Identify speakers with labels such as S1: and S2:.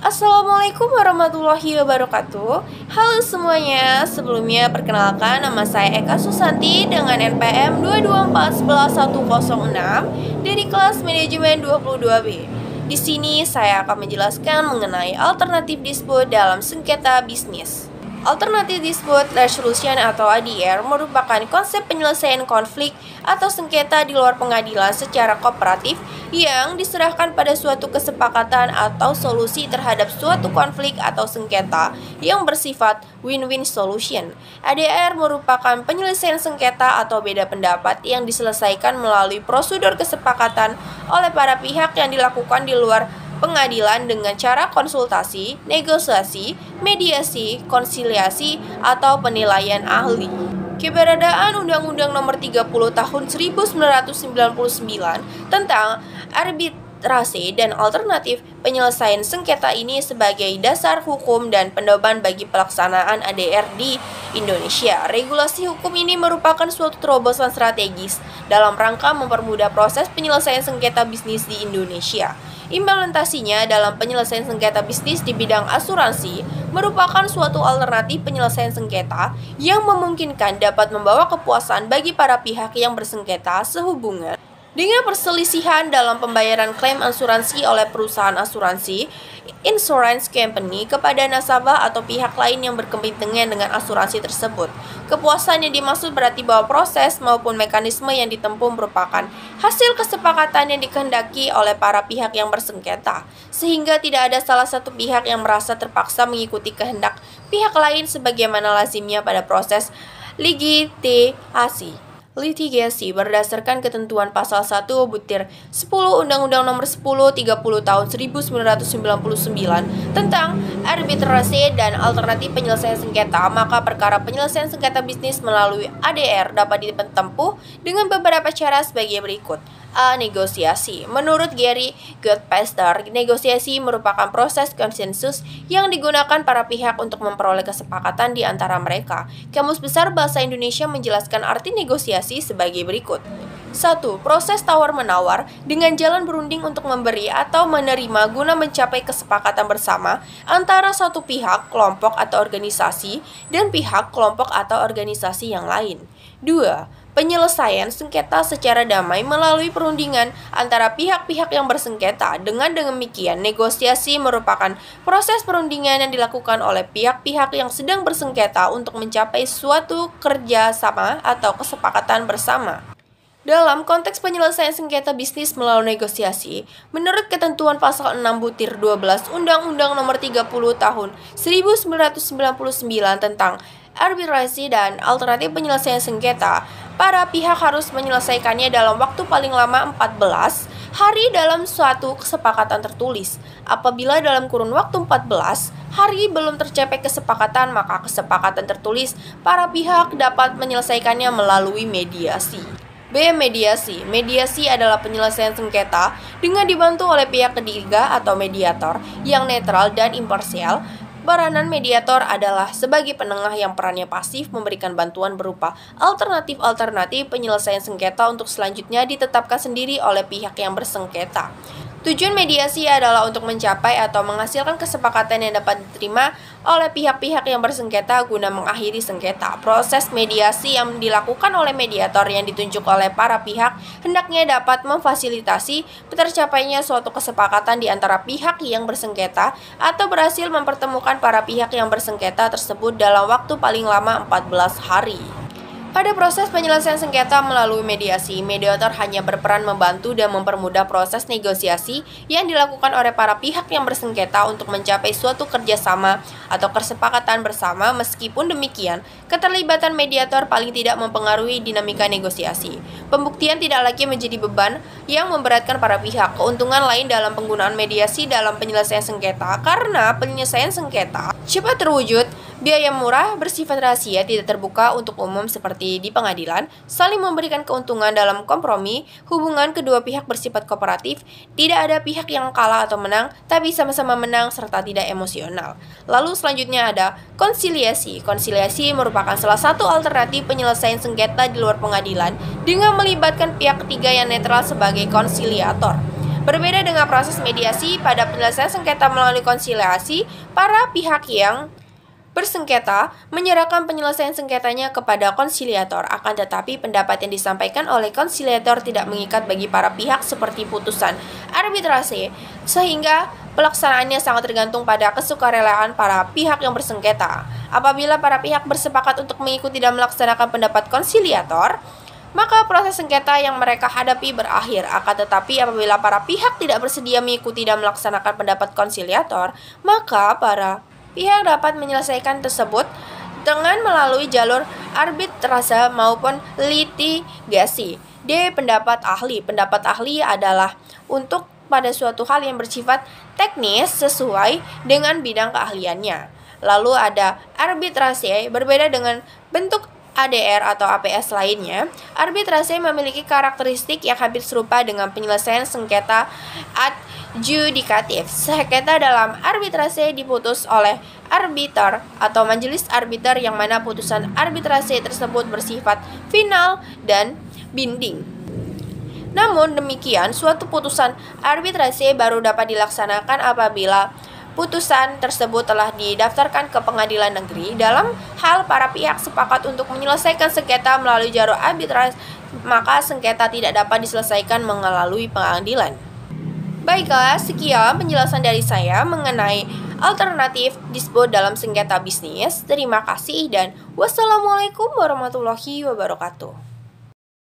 S1: Assalamualaikum warahmatullahi wabarakatuh. Halo semuanya, sebelumnya perkenalkan nama saya Eka Susanti dengan NPM 224111006 dari kelas manajemen 22B. Di sini saya akan menjelaskan mengenai alternatif dispute dalam sengketa bisnis. Alternative Dispute Resolution atau ADR merupakan konsep penyelesaian konflik atau sengketa di luar pengadilan secara kooperatif yang diserahkan pada suatu kesepakatan atau solusi terhadap suatu konflik atau sengketa yang bersifat win-win solution. ADR merupakan penyelesaian sengketa atau beda pendapat yang diselesaikan melalui prosedur kesepakatan oleh para pihak yang dilakukan di luar pengadilan dengan cara konsultasi, negosiasi, mediasi, konsiliasi, atau penilaian ahli. Keberadaan Undang-Undang Nomor 30 Tahun 1999 tentang arbitrase dan alternatif penyelesaian sengketa ini sebagai dasar hukum dan pedoman bagi pelaksanaan ADR di Indonesia. Regulasi hukum ini merupakan suatu terobosan strategis dalam rangka mempermudah proses penyelesaian sengketa bisnis di Indonesia. Implementasinya dalam penyelesaian sengketa bisnis di bidang asuransi merupakan suatu alternatif penyelesaian sengketa yang memungkinkan dapat membawa kepuasan bagi para pihak yang bersengketa sehubungan dengan perselisihan dalam pembayaran klaim asuransi oleh perusahaan asuransi, insurance company, kepada nasabah atau pihak lain yang berkepentingan dengan asuransi tersebut. Kepuasan yang dimaksud berarti bahwa proses maupun mekanisme yang ditempuh merupakan hasil kesepakatan yang dikehendaki oleh para pihak yang bersengketa, sehingga tidak ada salah satu pihak yang merasa terpaksa mengikuti kehendak pihak lain sebagaimana lazimnya pada proses litigasi berdasarkan ketentuan pasal 1/10 Undang-Undang Nomor 10/30 Tahun 1999 tentang arbitrase dan alternatif penyelesaian sengketa. Maka perkara penyelesaian sengketa bisnis melalui ADR dapat ditempuh dengan beberapa cara sebagai berikut. A. Negosiasi. Menurut Gary Goldpaster, negosiasi merupakan proses konsensus yang digunakan para pihak untuk memperoleh kesepakatan di antara mereka. Kamus Besar Bahasa Indonesia menjelaskan arti negosiasi sebagai berikut. 1. Proses tawar-menawar dengan jalan berunding untuk memberi atau menerima guna mencapai kesepakatan bersama antara satu pihak, kelompok atau organisasi, dan pihak, kelompok atau organisasi yang lain. 2. Penyelesaian sengketa secara damai melalui perundingan antara pihak-pihak yang bersengketa. Dengan demikian, negosiasi merupakan proses perundingan yang dilakukan oleh pihak-pihak yang sedang bersengketa untuk mencapai suatu kerjasama atau kesepakatan bersama. Dalam konteks penyelesaian sengketa bisnis melalui negosiasi, menurut ketentuan pasal 6/12 Undang-Undang Nomor 30 Tahun 1999 tentang arbitrasi dan alternatif penyelesaian sengketa, para pihak harus menyelesaikannya dalam waktu paling lama 14 hari dalam suatu kesepakatan tertulis. Apabila dalam kurun waktu 14 hari belum tercapai kesepakatan, maka kesepakatan tertulis para pihak dapat menyelesaikannya melalui mediasi. B. Mediasi. Mediasi adalah penyelesaian sengketa dengan dibantu oleh pihak ketiga atau mediator yang netral dan imparsial. Peranan mediator adalah sebagai penengah yang perannya pasif, memberikan bantuan berupa alternatif-alternatif penyelesaian sengketa untuk selanjutnya ditetapkan sendiri oleh pihak yang bersengketa. Tujuan mediasi adalah untuk mencapai atau menghasilkan kesepakatan yang dapat diterima oleh pihak-pihak yang bersengketa guna mengakhiri sengketa. Proses mediasi yang dilakukan oleh mediator yang ditunjuk oleh para pihak hendaknya dapat memfasilitasi tercapainya suatu kesepakatan di antara pihak yang bersengketa atau berhasil mempertemukan para pihak yang bersengketa tersebut dalam waktu paling lama 14 hari. Pada proses penyelesaian sengketa melalui mediasi, mediator hanya berperan membantu dan mempermudah proses negosiasi yang dilakukan oleh para pihak yang bersengketa untuk mencapai suatu kerjasama atau kesepakatan bersama. Meskipun demikian, keterlibatan mediator paling tidak mempengaruhi dinamika negosiasi. Pembuktian tidak lagi menjadi beban yang memberatkan para pihak. Keuntungan lain dalam penggunaan mediasi dalam penyelesaian sengketa, karena penyelesaian sengketa cepat terwujud, biaya murah, bersifat rahasia, tidak terbuka untuk umum seperti di pengadilan, saling memberikan keuntungan dalam kompromi, hubungan kedua pihak bersifat kooperatif, tidak ada pihak yang kalah atau menang, tapi sama-sama menang serta tidak emosional. Lalu selanjutnya ada konsiliasi. Konsiliasi merupakan salah satu alternatif penyelesaian sengketa di luar pengadilan dengan melibatkan pihak ketiga yang netral sebagai konsiliator. Berbeda dengan proses mediasi, pada penyelesaian sengketa melalui konsiliasi, para pihak yang bersengketa menyerahkan penyelesaian sengketanya kepada konsiliator. Akan tetapi, pendapat yang disampaikan oleh konsiliator tidak mengikat bagi para pihak seperti putusan arbitrase, sehingga pelaksanaannya sangat tergantung pada kesukarelaan para pihak yang bersengketa. Apabila para pihak bersepakat untuk mengikuti dan melaksanakan pendapat konsiliator, maka proses sengketa yang mereka hadapi berakhir. Akan tetapi, apabila para pihak tidak bersedia mengikuti dan melaksanakan pendapat konsiliator, maka para pihak dapat menyelesaikan tersebut dengan melalui jalur arbitrase maupun litigasi. D. Pendapat ahli. Pendapat ahli adalah untuk pada suatu hal yang bersifat teknis sesuai dengan bidang keahliannya. Lalu ada arbitrase, berbeda dengan bentuk ADR atau APS lainnya. Arbitrase memiliki karakteristik yang hampir serupa dengan penyelesaian sengketa adjudikatif. Sengketa dalam arbitrase diputus oleh arbiter atau majelis arbiter, yang mana putusan arbitrase tersebut bersifat final dan binding. Namun demikian, suatu putusan arbitrase baru dapat dilaksanakan apabila putusan tersebut telah didaftarkan ke pengadilan negeri. Dalam hal para pihak sepakat untuk menyelesaikan sengketa melalui jalur arbitrase, maka sengketa tidak dapat diselesaikan melalui pengadilan. Baiklah, sekian penjelasan dari saya mengenai alternatif dispute dalam sengketa bisnis. Terima kasih dan wassalamualaikum warahmatullahi wabarakatuh.